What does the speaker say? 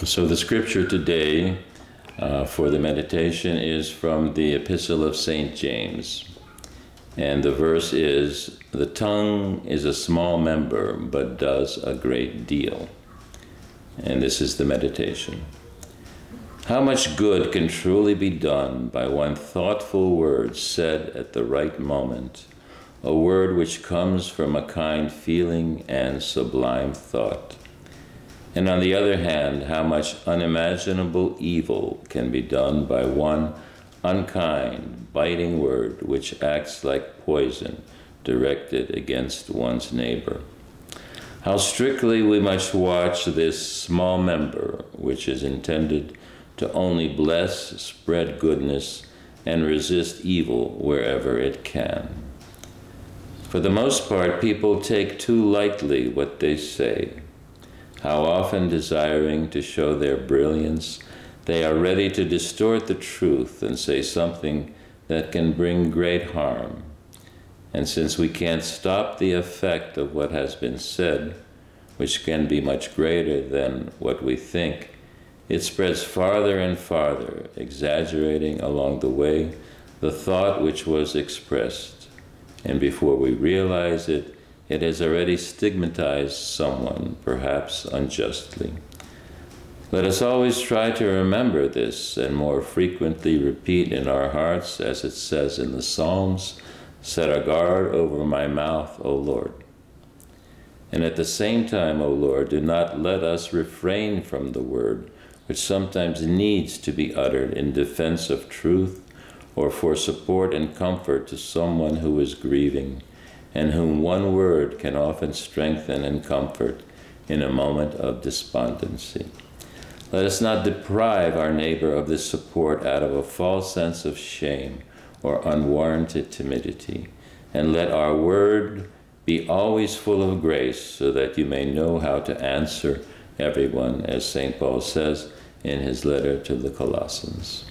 So the scripture today for the meditation is from the Epistle of St. James. And the verse is, "The tongue is a small member, but does a great deal." And this is the meditation. How much good can truly be done by one thoughtful word said at the right moment, a word which comes from a kind feeling and sublime thought? And on the other hand, how much unimaginable evil can be done by one unkind, biting word which acts like poison directed against one's neighbor. How strictly we must watch this small member, which is intended to only bless, spread goodness, and resist evil wherever it can. For the most part, people take too lightly what they say. How often, desiring to show their brilliance, they are ready to distort the truth and say something that can bring great harm. And since we can't stop the effect of what has been said, which can be much greater than what we think, it spreads farther and farther, exaggerating along the way the thought which was expressed. And before we realize it, it has already stigmatized someone, perhaps unjustly. Let us always try to remember this and more frequently repeat in our hearts, as it says in the Psalms, "Set a guard over my mouth, O Lord." And at the same time, O Lord, do not let us refrain from the word, which sometimes needs to be uttered in defense of truth or for support and comfort to someone who is grieving, and whom one word can often strengthen and comfort in a moment of despondency. Let us not deprive our neighbor of this support out of a false sense of shame or unwarranted timidity, and let our word be always full of grace, so that you may know how to answer everyone, as St. Paul says in his letter to the Colossians.